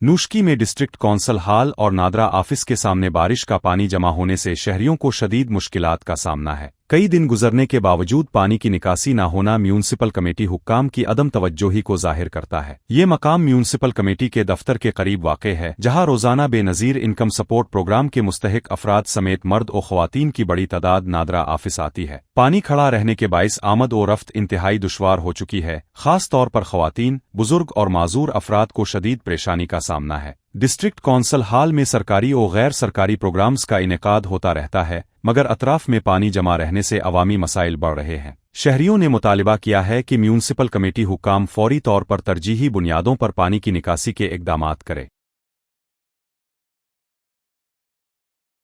नूशकी में district council हाल और NADRA office के सामने बारिश का पानी जमा होने से शहरियों को शदीद मुश्किलात का सामना है। कई दिन गुजरने के बावजूद पानी की निकासी न होना म्यूनसिपल कमेटी हुक्काम की अदम तवज्जोही को जाहिर करता है। ये मकाम म्यूनसिपल कमेटी के दफ्तर के करीब वाक़ है, जहां रोजाना बेनज़ीर इनकम सपोर्ट प्रोग्राम के मुस्तहिक अफराद समेत मर्द और ख़वातीन की बड़ी तादाद नादरा ऑफिस आती है। पानी खड़ा रहने के बाइस आमद और रफ्त इंतहाई दुश्वार हो चुकी है। खास तौर पर ख़वातीन, बुजुर्ग और माजूर अफराद को शदीद परेशानी का सामना है। डिस्ट्रिक्ट कौंसल हाल में सरकारी और गैर सरकारी प्रोग्राम्स का इनेकाद होता रहता है, मगर अतराफ में पानी जमा रहने से अवामी मसाइल बढ़ रहे हैं। शहरियों ने मुतालिबा किया है कि म्यूनसिपल कमेटी हुक्काम फौरी तौर पर तरजीही बुनियादों पर पानी की निकासी के इक़दामात करे।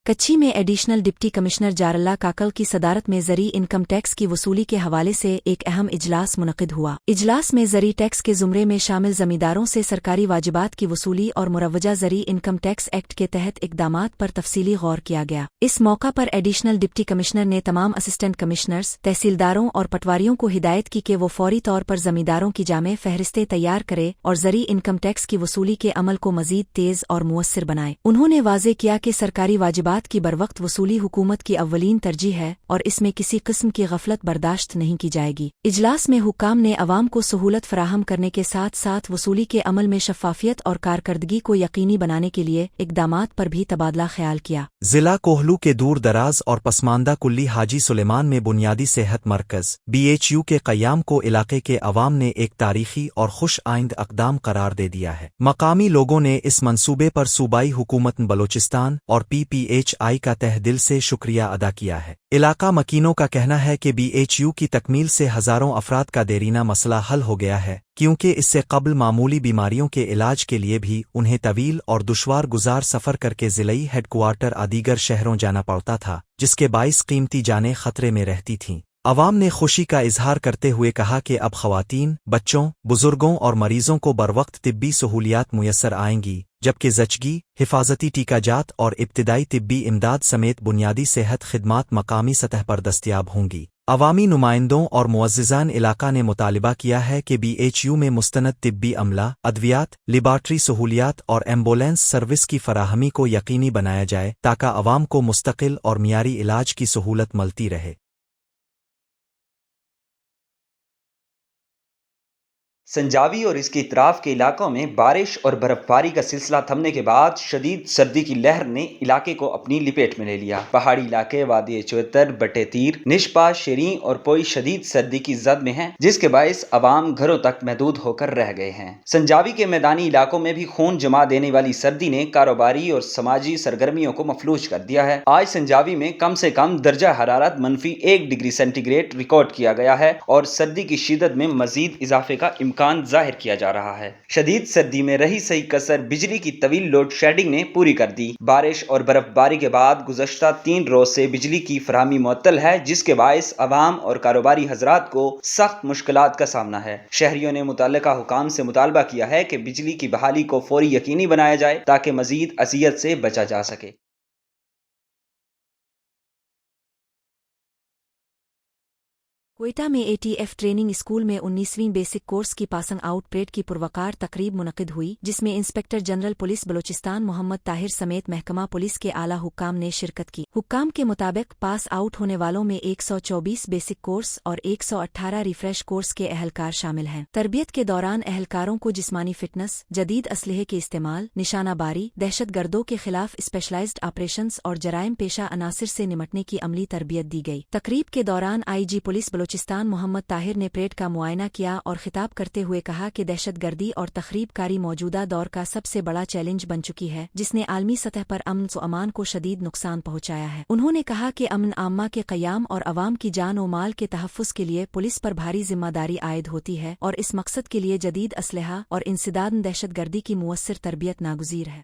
कच्ची में एडिशनल डिप्टी कमिश्नर जारल्ला काकल की सदारत में ज़री इनकम टैक्स की वसूली के हवाले से एक अहम इजलास मुनक़िद हुआ। इजलास में ज़री टैक्स के ज़ुमरे में शामिल ज़मींदारों से सरकारी वाजिबात की वसूली और मुरव्वजा ज़री इनकम टैक्स एक्ट के तहत इक़दामात पर तफसीली गौर किया गया। इस मौका पर एडिशनल डिप्टी कमिश्नर ने तमाम असिस्टेंट कमिश्नर्स, तहसीलदारों और पटवारियों को हिदायत की कि वो फौरी तौर पर ज़मींदारों की जामे फहरिस्तें तैयार करे और ज़री इनकम टैक्स की वसूली के अमल को मज़ीद तेज़ और मुअस्सिर बनाए। उन्होंने वाज़े किया कि सरकारी वाजिबात की बरवक्त वसूली हुकूमत की अव्वलीन तरजीह है और इसमें किसी किस्म की गफलत बर्दाश्त नहीं की जाएगी। इजलास में हुक्काम ने अवाम को सहूलत फराहम करने के साथ साथ वसूली के अमल में शफ़ाफियत और कारकर्दगी को यकीनी बनाने के लिए इक़दामात पर भी तबादला ख्याल किया। जिला कोहलू के दूर दराज और पसमानदा कुल्ली हाजी सुलेमान में बुनियादी सेहत मरकज़ BHU के क़याम को इलाके के अवाम ने एक तारीखी और खुश आइंद अक़दाम करार दे दिया है। मकामी लोगों ने इस मंसूबे पर सूबाई हुकूमत बलोचिस्तान और PPHI का तह दिल से शुक्रिया अदा किया है। इलाका मकीनों का कहना है कि BHU की तकमील से हज़ारों अफराद का देरीना मसला हल हो गया है, क्योंकि इससे कबल मामूली बीमारियों के इलाज के लिए भी उन्हें तवील और दुश्वार गुजार सफ़र करके ज़िलई हेडक्वार्टर और दीगर शहरों जाना पड़ता था, जिसके बाइस कीमती जानें खतरे में रहती थीं। अवाम ने खुशी का इजहार करते हुए कहा कि अब ख़वातीन, बच्चों, बुजुर्गों और मरीजों को बरवक्त तिब्बी सहूलियात मुयस्सर आएंगी, जबकि ज़चगी, हिफाजती टीकाजात और इब्तिदाई तिब्बी इमदाद समेत बुनियादी सेहत खिदमात मकामी सतह पर दस्तयाब होंगी। अवामी नुमाइंदों और मुअज़्ज़िज़ान इलाका ने मुतालिबा किया है कि BHU में मुस्तनद तिब्बी अमला, अद्वियात, लिबार्ट्री सहूलियात और एम्बुलेंस सर्विस की फराहमी को यकीनी बनाया जाए ताकि अवाम को मुस्तकिल और मियारी इलाज की सहूलत मिलती रहे। संजावी और इसके इतराफ के इलाकों में बारिश और बर्फबारी का सिलसिला थमने के बाद शदीद सर्दी की लहर ने इलाके को अपनी लिपेट में ले लिया। पहाड़ी इलाके वादी चौतर, बटे तीर, निशपा, शेरीं और पोई शदीद सर्दी की जद में हैं, जिसके बायस अवाम घरों तक महदूद होकर रह गए हैं। संजावी के मैदानी इलाकों में भी खून जमा देने वाली सर्दी ने कारोबारी और समाजी सरगर्मियों को मफलूज कर दिया है। आज संजावी में कम से कम दर्जा हरारत -1 डिग्री सेंटीग्रेड रिकॉर्ड किया गया है और सर्दी की शिद्दत में मजीद इजाफे का इम्कान जाहिर किया जा रहा है। शदीद सर्दी में रही सही कसर बिजली की तवील लोड शेडिंग ने पूरी कर दी। बारिश और बर्फबारी के बाद गुज़श्ता 3 रोज से बिजली की फराहमी मुअत्तल है, जिसके बायस अवाम और कारोबारी हजरात को सख्त मुश्किलात का सामना है। शहरियों ने मुतल्लिका हुकाम से मुतालबा किया है कि बिजली की बहाली को फौरी यकीनी बनाया जाए ताकि मजीद अजियत से बचा जा सके। क्वेटा में ATF ट्रेनिंग स्कूल में 19वीं बेसिक कोर्स की पासिंग आउट परेड की पुरवकार तकरीब मुनक़िद हुई, जिसमें inspector general police Balochistan Mohammad Tahir समेत महकमा पुलिस के आला हुक्काम ने शिरकत की। हुक्काम के मुताबिक पास आउट होने वालों में 124 बेसिक कोर्स और 118 रिफ्रेश कोर्स के अहलकार शामिल हैं। तरबियत के दौरान अहलकारों को जिस्मानी फिटनेस, जदीद असलहे के इस्तेमाल, निशानाबारी, दहशतगर्दों के खिलाफ स्पेशलाइज्ड ऑपरेशंस और जराइम पेशा अनासिर से निमटने की अमली तरबियत दी गई। तकरीब के दौरान IG पुलिस बलोचिस्तान मोहम्मद ताहिर ने परेड का मुआयना किया और खिताब करते हुए कहा कि दहशतगर्दी और तखरीबकारी मौजूदा दौर का सबसे बड़ा चैलेंज बन चुकी है, जिसने आलमी सतह पर अमन व अमान को शदीद नुकसान पहुंचाया है। उन्होंने कहा कि अमन आम्मा के क़याम और अवाम की जान व माल के तहफ़्फ़ुज़ के लिए पुलिस पर भारी जिम्मेदारी आयद होती है और इस मकसद के लिए जदीद असलहा और इंसदाद दहशतगर्दी की मुअस्सिर तरबियत नागुज़ीर है।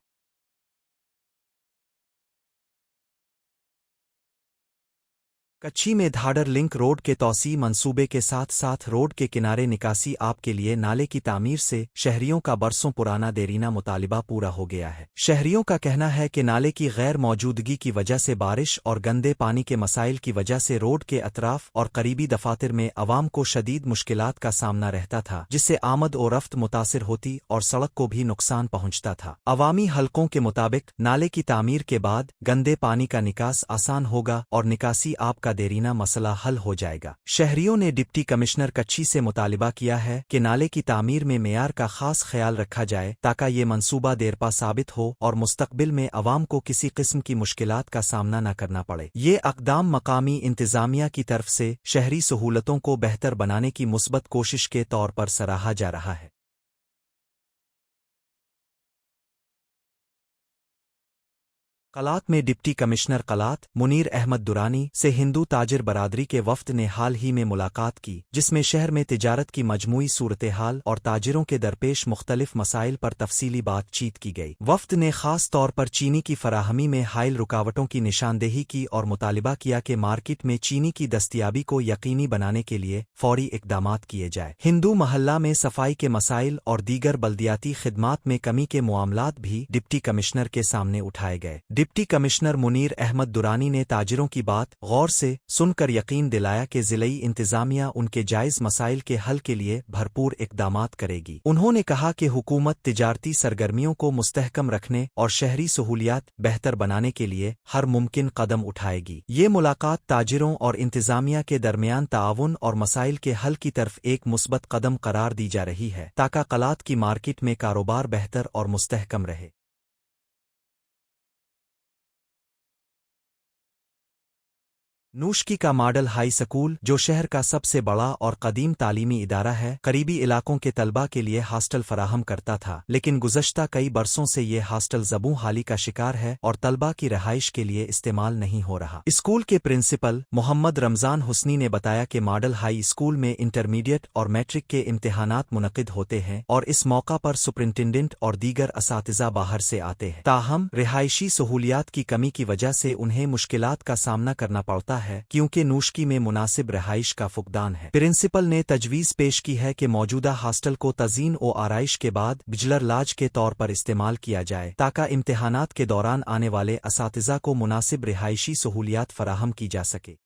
कच्ची में धाड़र लिंक रोड के तौसी मंसूबे के साथ साथ रोड के किनारे निकासी आप के लिए नाले की तामीर से शहरियों का बरसों पुराना देरीना मुतालिबा पूरा हो गया है। शहरियों का कहना है कि नाले की गैर मौजूदगी की वजह से बारिश और गंदे पानी के मसाइल की वजह से रोड के अतराफ और करीबी दफातर में अवाम को शदीद मुश्किलात का सामना रहता था, जिससे आमद और रफ्त मुतासिर होती और सड़क को भी नुकसान पहुंचता था। अवामी हलकों के मुताबिक नाले की तामीर के बाद गंदे पानी का निकास आसान होगा और निकासी आप का देरीना मसला हल हो जाएगा। शहरियों ने डिप्टी कमिश्नर कच्ची से मुतालिबा किया है कि नाले की तामीर में मेयार का खास ख्याल रखा जाए ताकि ये मंसूबा देरपा साबित हो और मुस्तकबिल में अवाम को किसी किस्म की मुश्किलात का सामना न करना पड़े। ये अक़दाम मकामी इंतजामिया की तरफ से शहरी सहूलतों को बेहतर बनाने की मुस्बत कोशिश के तौर पर सराहा जा रहा है। कलात में डिप्टी कमिश्नर कलात मुनीर अहमद दुरानी से हिंदू ताजिर बरादरी के वफ्द ने हाल ही में मुलाकात की, जिसमें शहर में तिजारत की मजमूई सूरत हाल और ताजिरों के दरपेश मुख्तलिफ मसाइल पर तफसीली बातचीत की गई। वफ्द ने खास तौर पर चीनी की फराहमी में हाइल रुकावटों की निशानदेही की और मुतालिबा किया कि मार्केट में चीनी की दस्तियाबी को यकीनी बनाने के लिए फौरी इकदामात किए जाए। हिंदू महल्ला में सफाई के मसाइल और दीगर बल्दियाती खिदमात में कमी के मामलात भी डिप्टी कमिश्नर के सामने उठाए गए। डिप्टी कमिश्नर मुनीर अहमद दुरानी ने ताजिरों की बात गौर से सुनकर यकीन दिलाया कि ज़िलई इंतजामिया उनके जायज़ मसाइल के हल के लिए भरपूर इक़दामात करेगी। उन्होंने कहा कि हुकूमत तिजारती सरगर्मियों को मुस्तहकम रखने और शहरी सहूलियात बेहतर बनाने के लिए हर मुमकिन कदम उठाएगी। ये मुलाकात ताजिरों और इंतजामिया के दरमियान ताआवुन और मसाइल के हल की तरफ एक मुस्बत कदम करार दी जा रही है ताकि कलात की मार्केट में कारोबार बेहतर और मुस्तहकम रहे। नूशकी का मॉडल हाई स्कूल, जो शहर का सबसे बड़ा और कदीम तालीमी इदारा है, करीबी इलाकों के तलबा के लिए हॉस्टल फराहम करता था, लेकिन गुज़श्ता कई बरसों से ये हॉस्टल ज़बू हाली का शिकार है और तलबा की रहाइश के लिए इस्तेमाल नहीं हो रहा। स्कूल के प्रिंसिपल मोहम्मद रमज़ान हुस्नी ने बताया कि मॉडल हाई स्कूल में इंटरमीडिएट और मैट्रिक के इम्तिहानात मुनक़िद होते हैं और इस मौका पर सुपरिंटेंडेंट और दीगर असातिज़ा बाहर से आते हैं। ताहम रिहायशी सहूलियात की कमी की वजह से उन्हें मुश्किलात का सामना करना पड़ता है क्योंकि नूशकी में मुनासिब रहाइश का फुकदान है। प्रिंसिपल ने तजवीज़ पेश की है कि मौजूदा हॉस्टल को तज़ीन व आराइश के बाद बिजलर लाज के तौर पर इस्तेमाल किया जाए ताकि इम्तिहानात के दौरान आने वाले असातिज़ा को मुनासिब रिहायशी सहूलियात फराहम की जा सके।